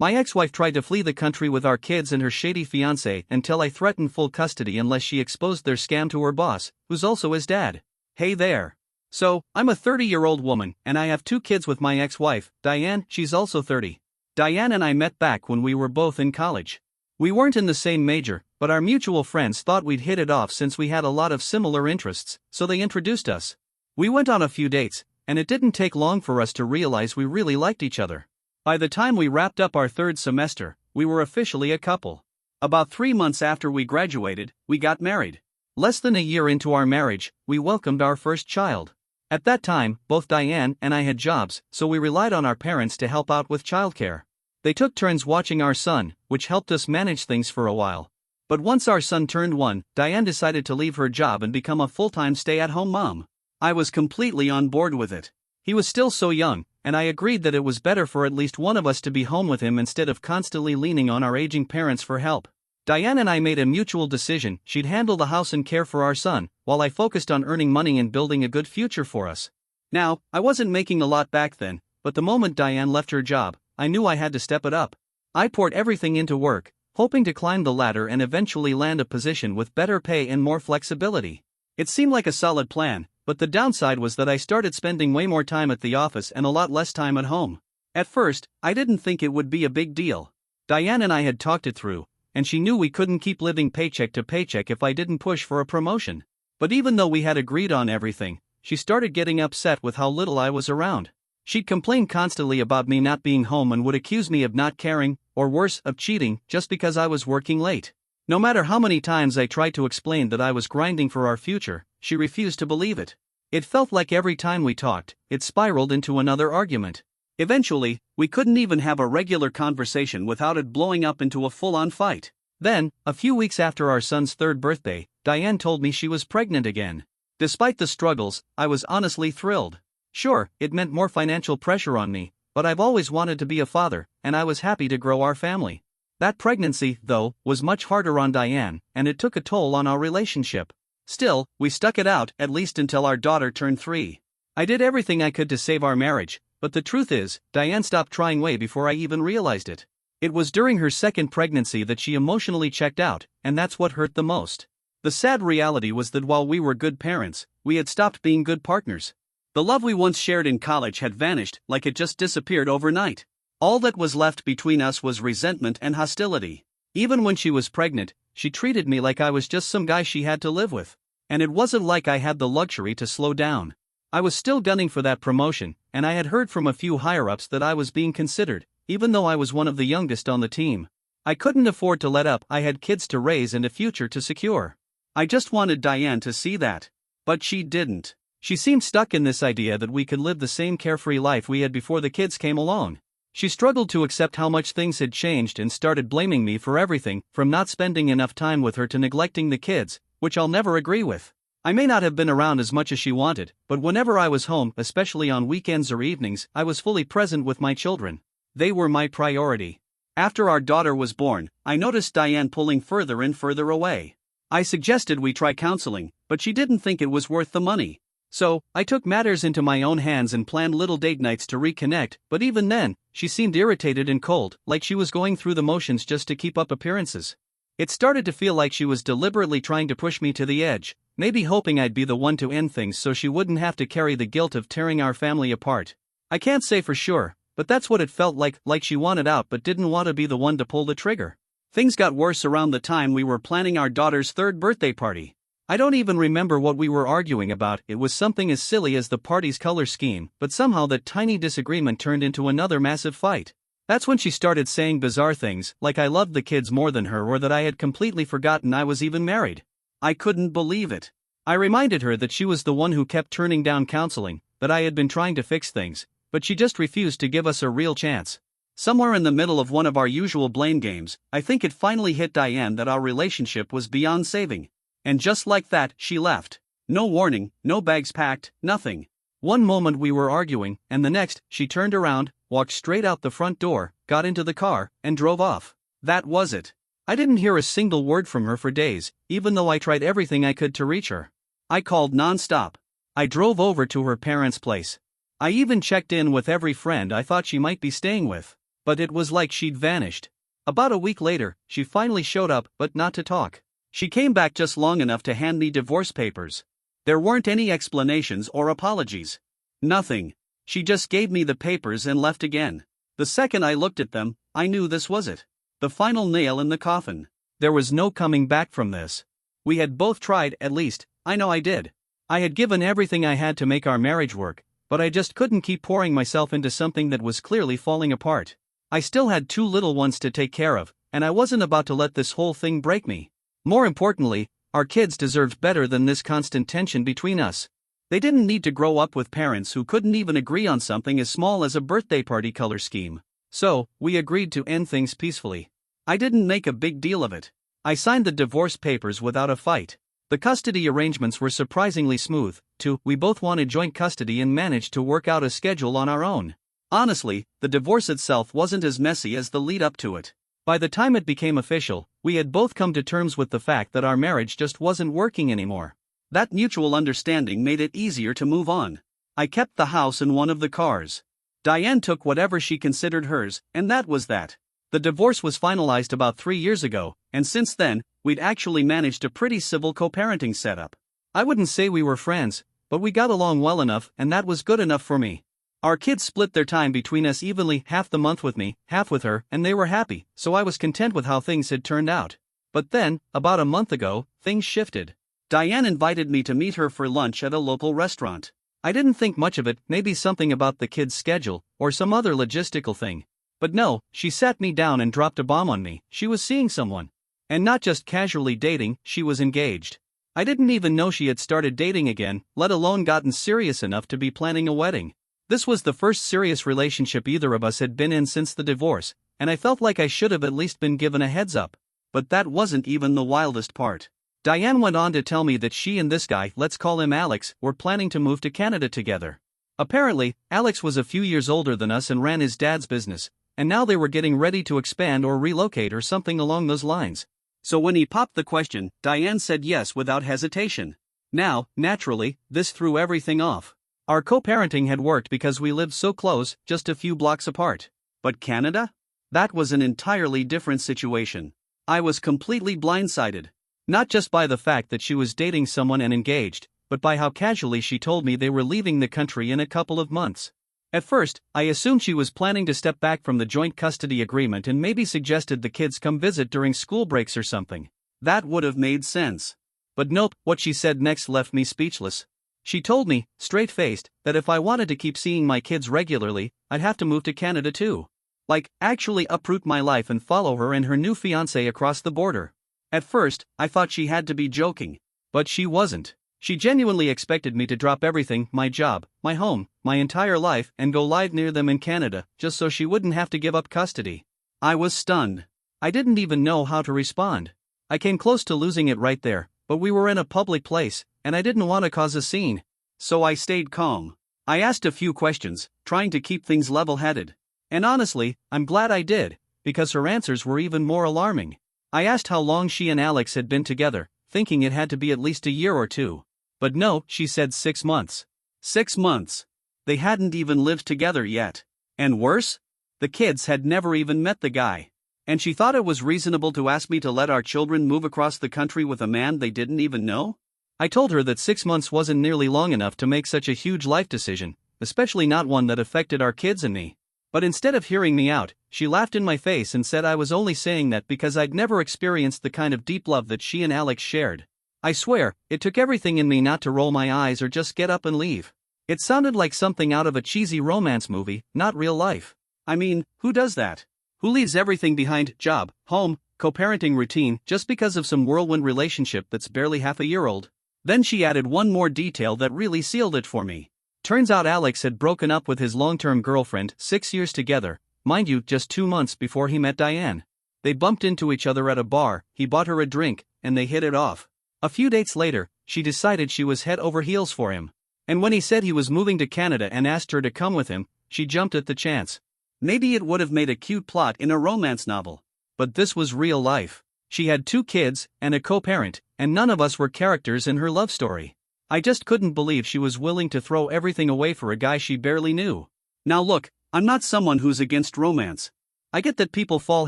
My ex-wife tried to flee the country with our kids and her shady fiancé until I threatened full custody unless she exposed their scam to her boss, who's also his dad. Hey there. So, I'm a 30-year-old woman, and I have 2 kids with my ex-wife, Diane. She's also 30. Diane and I met back when we were both in college. We weren't in the same major, but our mutual friends thought we'd hit it off since we had a lot of similar interests, so they introduced us. We went on a few dates, and it didn't take long for us to realize we really liked each other. By the time we wrapped up our 3rd semester, we were officially a couple. About 3 months after we graduated, we got married. Less than a year into our marriage, we welcomed our first child. At that time, both Diane and I had jobs, so we relied on our parents to help out with childcare. They took turns watching our son, which helped us manage things for a while. But once our son turned 1, Diane decided to leave her job and become a full-time stay-at-home mom. I was completely on board with it. He was still so young, and I agreed that it was better for at least one of us to be home with him instead of constantly leaning on our aging parents for help. Diane and I made a mutual decision: she'd handle the house and care for our son, while I focused on earning money and building a good future for us. Now, I wasn't making a lot back then, but the moment Diane left her job, I knew I had to step it up. I poured everything into work, hoping to climb the ladder and eventually land a position with better pay and more flexibility. It seemed like a solid plan, but the downside was that I started spending way more time at the office and a lot less time at home. At first, I didn't think it would be a big deal. Diane and I had talked it through, and she knew we couldn't keep living paycheck to paycheck if I didn't push for a promotion. But even though we had agreed on everything, she started getting upset with how little I was around. She'd complain constantly about me not being home and would accuse me of not caring, or worse, of cheating, just because I was working late. No matter how many times I tried to explain that I was grinding for our future, she refused to believe it. It felt like every time we talked, it spiraled into another argument. Eventually, we couldn't even have a regular conversation without it blowing up into a full-on fight. Then, a few weeks after our son's 3rd birthday, Diane told me she was pregnant again. Despite the struggles, I was honestly thrilled. Sure, it meant more financial pressure on me, but I've always wanted to be a father, and I was happy to grow our family. That pregnancy, though, was much harder on Diane, and it took a toll on our relationship. Still, we stuck it out, at least until our daughter turned 3. I did everything I could to save our marriage, but the truth is, Diane stopped trying way before I even realized it. It was during her 2nd pregnancy that she emotionally checked out, and that's what hurt the most. The sad reality was that while we were good parents, we had stopped being good partners. The love we once shared in college had vanished, like it just disappeared overnight. All that was left between us was resentment and hostility. Even when she was pregnant, she treated me like I was just some guy she had to live with. And it wasn't like I had the luxury to slow down. I was still gunning for that promotion, and I had heard from a few higher-ups that I was being considered, even though I was one of the youngest on the team. I couldn't afford to let up. I had kids to raise and a future to secure. I just wanted Diane to see that. But she didn't. She seemed stuck in this idea that we could live the same carefree life we had before the kids came along. She struggled to accept how much things had changed and started blaming me for everything, from not spending enough time with her to neglecting the kids, which I'll never agree with. I may not have been around as much as she wanted, but whenever I was home, especially on weekends or evenings, I was fully present with my children. They were my priority. After our daughter was born, I noticed Diane pulling further and further away. I suggested we try counseling, but she didn't think it was worth the money. So, I took matters into my own hands and planned little date nights to reconnect, but even then, she seemed irritated and cold, like she was going through the motions just to keep up appearances. It started to feel like she was deliberately trying to push me to the edge, maybe hoping I'd be the one to end things so she wouldn't have to carry the guilt of tearing our family apart. I can't say for sure, but that's what it felt like she wanted out but didn't want to be the one to pull the trigger. Things got worse around the time we were planning our daughter's 3rd birthday party. I don't even remember what we were arguing about. It was something as silly as the party's color scheme, but somehow that tiny disagreement turned into another massive fight. That's when she started saying bizarre things, like I loved the kids more than her or that I had completely forgotten I was even married. I couldn't believe it. I reminded her that she was the one who kept turning down counseling, that I had been trying to fix things, but she just refused to give us a real chance. Somewhere in the middle of one of our usual blame games, I think it finally hit Diane that our relationship was beyond saving. And just like that, she left. No warning, no bags packed, nothing. One moment we were arguing, and the next, she turned around, walked straight out the front door, got into the car, and drove off. That was it. I didn't hear a single word from her for days, even though I tried everything I could to reach her. I called non-stop. I drove over to her parents' place. I even checked in with every friend I thought she might be staying with. But it was like she'd vanished. About a week later, she finally showed up, but not to talk. She came back just long enough to hand me divorce papers. There weren't any explanations or apologies. Nothing. She just gave me the papers and left again. The second I looked at them, I knew this was it. The final nail in the coffin. There was no coming back from this. We had both tried, at least, I know I did. I had given everything I had to make our marriage work, but I just couldn't keep pouring myself into something that was clearly falling apart. I still had 2 little ones to take care of, and I wasn't about to let this whole thing break me. More importantly, our kids deserved better than this constant tension between us. They didn't need to grow up with parents who couldn't even agree on something as small as a birthday party color scheme. So, we agreed to end things peacefully. I didn't make a big deal of it. I signed the divorce papers without a fight. The custody arrangements were surprisingly smooth, too. We both wanted joint custody and managed to work out a schedule on our own. Honestly, the divorce itself wasn't as messy as the lead up to it. By the time it became official, we had both come to terms with the fact that our marriage just wasn't working anymore. That mutual understanding made it easier to move on. I kept the house and one of the cars. Diane took whatever she considered hers, and that was that. The divorce was finalized about 3 years ago, and since then, we'd actually managed a pretty civil co-parenting setup. I wouldn't say we were friends, but we got along well enough, and that was good enough for me. Our kids split their time between us evenly, half the month with me, half with her, and they were happy, so I was content with how things had turned out. But then, about a month ago, things shifted. Diane invited me to meet her for lunch at a local restaurant. I didn't think much of it, maybe something about the kids' schedule, or some other logistical thing. But no, she sat me down and dropped a bomb on me. She was seeing someone. And not just casually dating, she was engaged. I didn't even know she had started dating again, let alone gotten serious enough to be planning a wedding. This was the first serious relationship either of us had been in since the divorce, and I felt like I should have at least been given a heads up. But that wasn't even the wildest part. Diane went on to tell me that she and this guy, let's call him Alex, were planning to move to Canada together. Apparently, Alex was a few years older than us and ran his dad's business, and now they were getting ready to expand or relocate or something along those lines. So when he popped the question, Diane said yes without hesitation. Now, naturally, this threw everything off. Our co-parenting had worked because we lived so close, just a few blocks apart. But Canada? That was an entirely different situation. I was completely blindsided. Not just by the fact that she was dating someone and engaged, but by how casually she told me they were leaving the country in a couple of months. At first, I assumed she was planning to step back from the joint custody agreement and maybe suggested the kids come visit during school breaks or something. That would have made sense. But nope, what she said next left me speechless. She told me, straight-faced, that if I wanted to keep seeing my kids regularly, I'd have to move to Canada too. Like, actually uproot my life and follow her and her new fiancé across the border. At first, I thought she had to be joking. But she wasn't. She genuinely expected me to drop everything, my job, my home, my entire life, and go live near them in Canada, just so she wouldn't have to give up custody. I was stunned. I didn't even know how to respond. I came close to losing it right there, but we were in a public place, and I didn't want to cause a scene. So I stayed calm. I asked a few questions, trying to keep things level-headed. And honestly, I'm glad I did, because her answers were even more alarming. I asked how long she and Alex had been together, thinking it had to be at least a year or two. But no, she said 6 months. 6 months. They hadn't even lived together yet. And worse? The kids had never even met the guy. And she thought it was reasonable to ask me to let our children move across the country with a man they didn't even know? I told her that 6 months wasn't nearly long enough to make such a huge life decision, especially not one that affected our kids and me. But instead of hearing me out, she laughed in my face and said I was only saying that because I'd never experienced the kind of deep love that she and Alex shared. I swear, it took everything in me not to roll my eyes or just get up and leave. It sounded like something out of a cheesy romance movie, not real life. I mean, who does that? Who leaves everything behind, job, home, co-parenting routine, just because of some whirlwind relationship that's barely half a year old? Then she added one more detail that really sealed it for me. Turns out Alex had broken up with his long-term girlfriend, 6 years together, mind you, just 2 months before he met Diane. They bumped into each other at a bar, he bought her a drink, and they hit it off. A few dates later, she decided she was head over heels for him. And when he said he was moving to Canada and asked her to come with him, she jumped at the chance. Maybe it would have made a cute plot in a romance novel. But this was real life. She had 2 kids and a co-parent, and none of us were characters in her love story. I just couldn't believe she was willing to throw everything away for a guy she barely knew. Now look, I'm not someone who's against romance. I get that people fall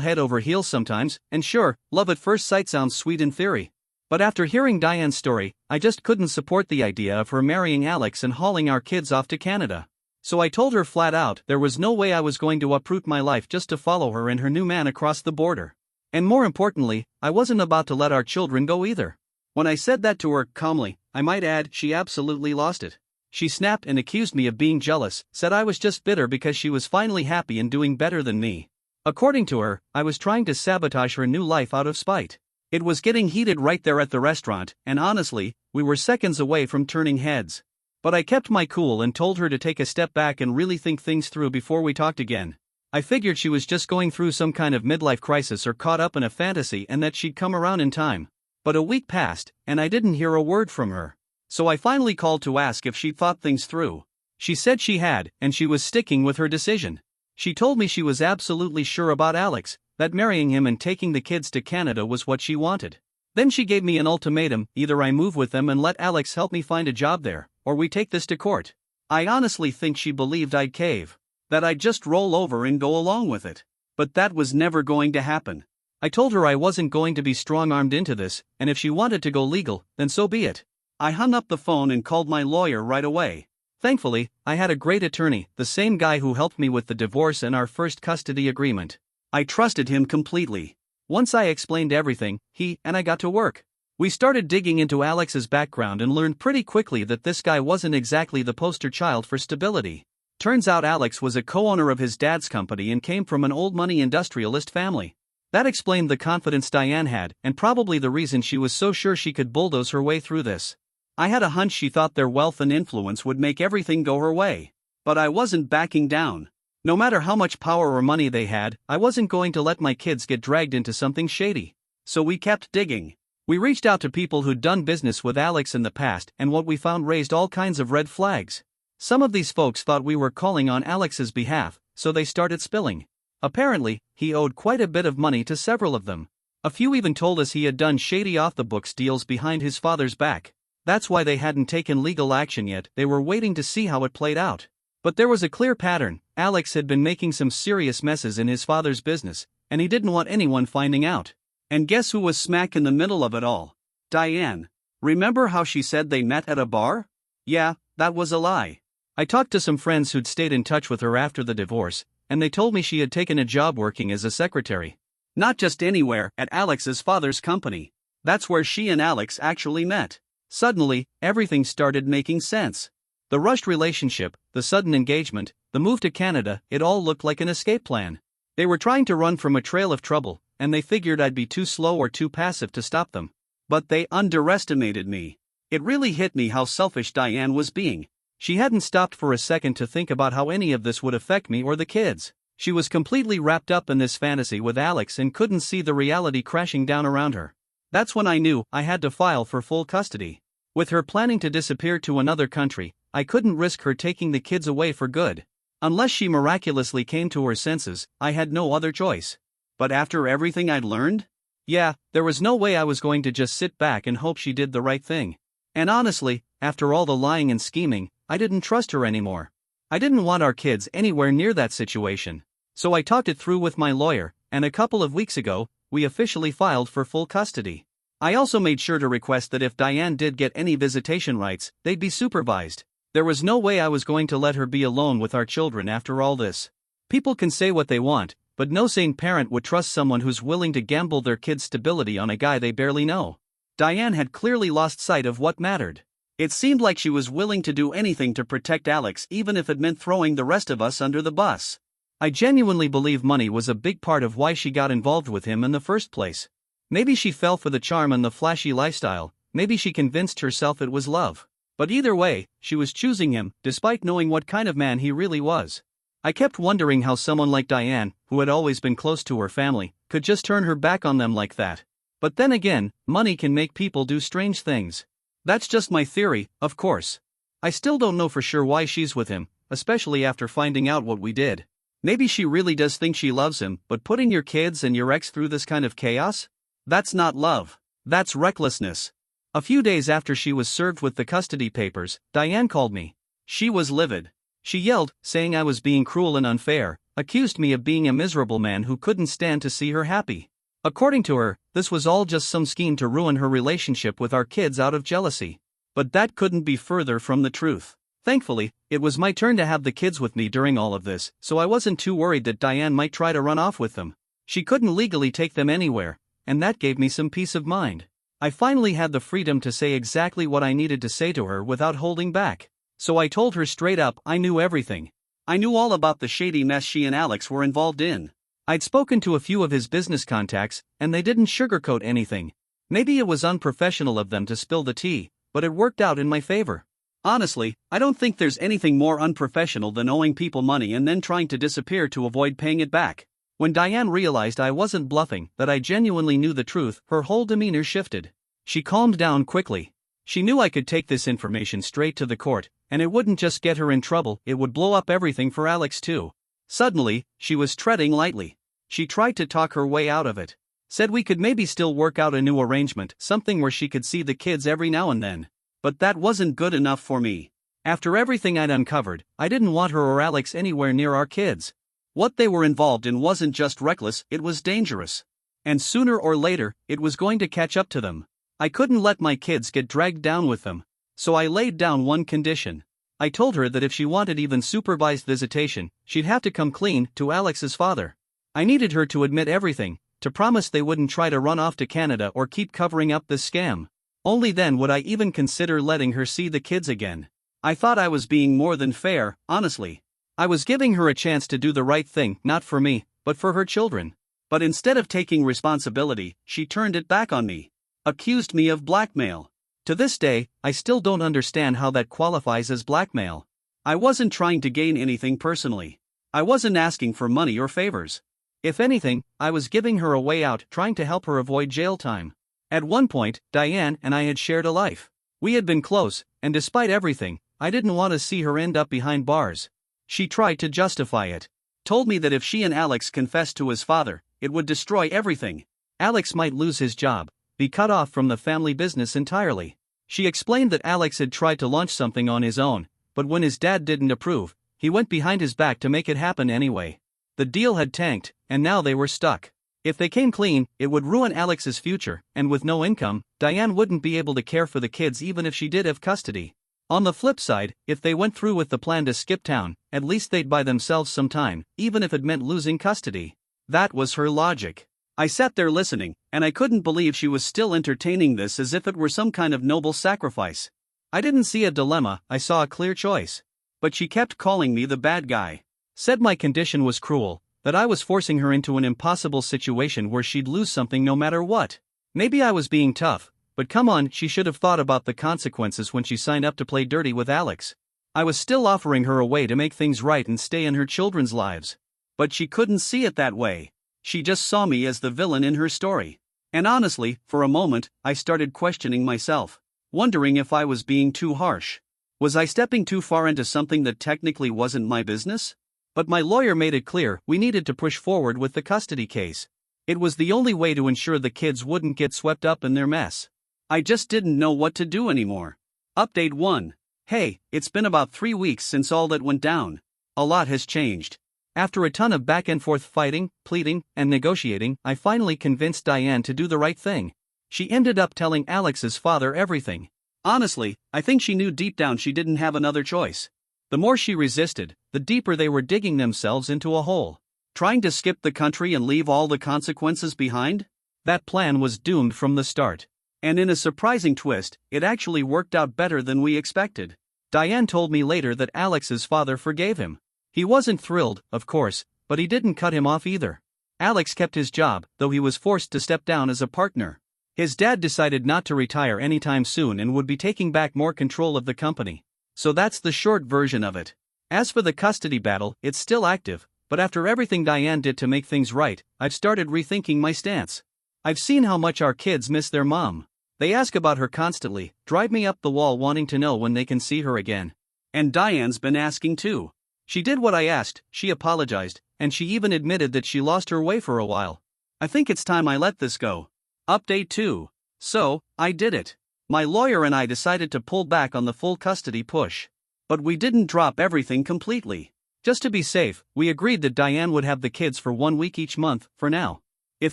head over heels sometimes, and sure, love at first sight sounds sweet in theory. But after hearing Diane's story, I just couldn't support the idea of her marrying Alex and hauling our kids off to Canada. So I told her flat out there was no way I was going to uproot my life just to follow her and her new man across the border. And more importantly, I wasn't about to let our children go either. When I said that to her, calmly, I might add, she absolutely lost it. She snapped and accused me of being jealous, said I was just bitter because she was finally happy and doing better than me. According to her, I was trying to sabotage her new life out of spite. It was getting heated right there at the restaurant, and honestly, we were seconds away from turning heads. But I kept my cool and told her to take a step back and really think things through before we talked again. I figured she was just going through some kind of midlife crisis or caught up in a fantasy and that she'd come around in time. But a week passed, and I didn't hear a word from her. So I finally called to ask if she'd thought things through. She said she had, and she was sticking with her decision. She told me she was absolutely sure about Alex, that marrying him and taking the kids to Canada was what she wanted. Then she gave me an ultimatum: either I move with them and let Alex help me find a job there, or we take this to court. I honestly think she believed I'd cave, that I'd just roll over and go along with it. But that was never going to happen. I told her I wasn't going to be strong-armed into this, and if she wanted to go legal, then so be it. I hung up the phone and called my lawyer right away. Thankfully, I had a great attorney, the same guy who helped me with the divorce and our first custody agreement. I trusted him completely. Once I explained everything, he and I got to work. We started digging into Alex's background and learned pretty quickly that this guy wasn't exactly the poster child for stability. Turns out Alex was a co-owner of his dad's company and came from an old-money industrialist family. That explained the confidence Diane had, and probably the reason she was so sure she could bulldoze her way through this. I had a hunch she thought their wealth and influence would make everything go her way. But I wasn't backing down. No matter how much power or money they had, I wasn't going to let my kids get dragged into something shady. So we kept digging. We reached out to people who'd done business with Alex in the past, and what we found raised all kinds of red flags. Some of these folks thought we were calling on Alex's behalf, so they started spilling. Apparently, he owed quite a bit of money to several of them. A few even told us he had done shady off-the-books deals behind his father's back. That's why they hadn't taken legal action yet, they were waiting to see how it played out. But there was a clear pattern: Alex had been making some serious messes in his father's business, and he didn't want anyone finding out. And guess who was smack in the middle of it all? Diane. Remember how she said they met at a bar? Yeah, that was a lie. I talked to some friends who'd stayed in touch with her after the divorce, and they told me she had taken a job working as a secretary. Not just anywhere, at Alex's father's company. That's where she and Alex actually met. Suddenly, everything started making sense. The rushed relationship, the sudden engagement, the move to Canada, it all looked like an escape plan. They were trying to run from a trail of trouble, and they figured I'd be too slow or too passive to stop them. But they underestimated me. It really hit me how selfish Diane was being. She hadn't stopped for a second to think about how any of this would affect me or the kids. She was completely wrapped up in this fantasy with Alex and couldn't see the reality crashing down around her. That's when I knew I had to file for full custody. With her planning to disappear to another country, I couldn't risk her taking the kids away for good. Unless she miraculously came to her senses, I had no other choice. But after everything I'd learned? Yeah, there was no way I was going to just sit back and hope she did the right thing. And honestly, after all the lying and scheming, I didn't trust her anymore. I didn't want our kids anywhere near that situation. So I talked it through with my lawyer, and a couple of weeks ago, we officially filed for full custody. I also made sure to request that if Diane did get any visitation rights, they'd be supervised. There was no way I was going to let her be alone with our children after all this. People can say what they want, but no sane parent would trust someone who's willing to gamble their kids' stability on a guy they barely know. Diane had clearly lost sight of what mattered. It seemed like she was willing to do anything to protect Alex, even if it meant throwing the rest of us under the bus. I genuinely believe money was a big part of why she got involved with him in the first place. Maybe she fell for the charm and the flashy lifestyle, maybe she convinced herself it was love. But either way, she was choosing him, despite knowing what kind of man he really was. I kept wondering how someone like Diane, who had always been close to her family, could just turn her back on them like that. But then again, money can make people do strange things. That's just my theory, of course. I still don't know for sure why she's with him, especially after finding out what we did. Maybe she really does think she loves him, but putting your kids and your ex through this kind of chaos? That's not love. That's recklessness. A few days after she was served with the custody papers, Diane called me. She was livid. She yelled, saying I was being cruel and unfair, accused me of being a miserable man who couldn't stand to see her happy. According to her, this was all just some scheme to ruin her relationship with our kids out of jealousy. But that couldn't be further from the truth. Thankfully, it was my turn to have the kids with me during all of this, so I wasn't too worried that Diane might try to run off with them. She couldn't legally take them anywhere, and that gave me some peace of mind. I finally had the freedom to say exactly what I needed to say to her without holding back. So I told her straight up I knew everything. I knew all about the shady mess she and Alex were involved in. I'd spoken to a few of his business contacts, and they didn't sugarcoat anything. Maybe it was unprofessional of them to spill the tea, but it worked out in my favor. Honestly, I don't think there's anything more unprofessional than owing people money and then trying to disappear to avoid paying it back. When Diane realized I wasn't bluffing, that I genuinely knew the truth, her whole demeanor shifted. She calmed down quickly. She knew I could take this information straight to the court, and it wouldn't just get her in trouble, it would blow up everything for Alex too. Suddenly, she was treading lightly. She tried to talk her way out of it. Said we could maybe still work out a new arrangement, something where she could see the kids every now and then. But that wasn't good enough for me. After everything I'd uncovered, I didn't want her or Alex anywhere near our kids. What they were involved in wasn't just reckless, it was dangerous. And sooner or later, it was going to catch up to them. I couldn't let my kids get dragged down with them. So I laid down one condition. I told her that if she wanted even supervised visitation, she'd have to come clean to Alex's father. I needed her to admit everything, to promise they wouldn't try to run off to Canada or keep covering up this scam. Only then would I even consider letting her see the kids again. I thought I was being more than fair, honestly. I was giving her a chance to do the right thing, not for me, but for her children. But instead of taking responsibility, she turned it back on me. Accused me of blackmail. To this day, I still don't understand how that qualifies as blackmail. I wasn't trying to gain anything personally. I wasn't asking for money or favors. If anything, I was giving her a way out, trying to help her avoid jail time. At one point, Diane and I had shared a life. We had been close, and despite everything, I didn't want to see her end up behind bars. She tried to justify it. Told me that if she and Alex confessed to his father, it would destroy everything. Alex might lose his job, be cut off from the family business entirely. She explained that Alex had tried to launch something on his own, but when his dad didn't approve, he went behind his back to make it happen anyway. The deal had tanked, and now they were stuck. If they came clean, it would ruin Alex's future, and with no income, Diane wouldn't be able to care for the kids even if she did have custody. On the flip side, if they went through with the plan to skip town, at least they'd buy themselves some time, even if it meant losing custody. That was her logic. I sat there listening, and I couldn't believe she was still entertaining this as if it were some kind of noble sacrifice. I didn't see a dilemma, I saw a clear choice. But she kept calling me the bad guy. Said my condition was cruel, that I was forcing her into an impossible situation where she'd lose something no matter what. Maybe I was being tough, but come on, she should have thought about the consequences when she signed up to play dirty with Alex. I was still offering her a way to make things right and stay in her children's lives. But she couldn't see it that way. She just saw me as the villain in her story. And honestly, for a moment, I started questioning myself, wondering if I was being too harsh. Was I stepping too far into something that technically wasn't my business? But my lawyer made it clear we needed to push forward with the custody case. It was the only way to ensure the kids wouldn't get swept up in their mess. I just didn't know what to do anymore. Update 1. Hey, it's been about 3 weeks since all that went down. A lot has changed. After a ton of back and forth fighting, pleading, and negotiating, I finally convinced Diane to do the right thing. She ended up telling Alex's father everything. Honestly, I think she knew deep down she didn't have another choice. The more she resisted, the deeper they were digging themselves into a hole. Trying to skip the country and leave all the consequences behind? That plan was doomed from the start. And in a surprising twist, it actually worked out better than we expected. Diane told me later that Alex's father forgave him. He wasn't thrilled, of course, but he didn't cut him off either. Alex kept his job, though he was forced to step down as a partner. His dad decided not to retire anytime soon and would be taking back more control of the company. So that's the short version of it. As for the custody battle, it's still active, but after everything Diane did to make things right, I've started rethinking my stance. I've seen how much our kids miss their mom. They ask about her constantly, drive me up the wall wanting to know when they can see her again. And Diane's been asking too. She did what I asked, she apologized, and she even admitted that she lost her way for a while. I think it's time I let this go. Update 2. So, I did it. My lawyer and I decided to pull back on the full custody push. But we didn't drop everything completely. Just to be safe, we agreed that Diane would have the kids for 1 week each month, for now. If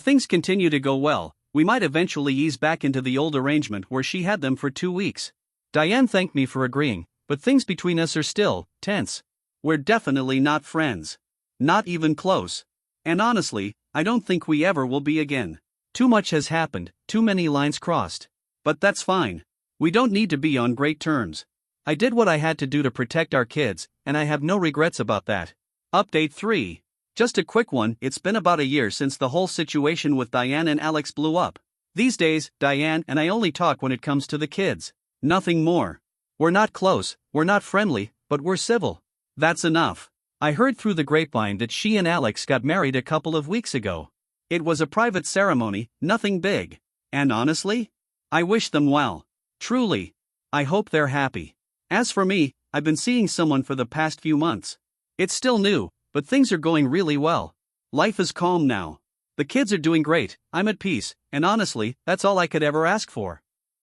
things continue to go well, we might eventually ease back into the old arrangement where she had them for 2 weeks. Diane thanked me for agreeing, but things between us are still tense. We're definitely not friends. Not even close. And honestly, I don't think we ever will be again. Too much has happened, too many lines crossed. But that's fine. We don't need to be on great terms. I did what I had to do to protect our kids, and I have no regrets about that. Update 3. Just a quick one, it's been about a year since the whole situation with Diane and Alex blew up. These days, Diane and I only talk when it comes to the kids. Nothing more. We're not close, we're not friendly, but we're civil. That's enough. I heard through the grapevine that she and Alex got married a couple of weeks ago. It was a private ceremony, nothing big. And honestly, I wish them well. Truly. I hope they're happy. As for me, I've been seeing someone for the past few months. It's still new, but things are going really well. Life is calm now. The kids are doing great, I'm at peace, and honestly, that's all I could ever ask for.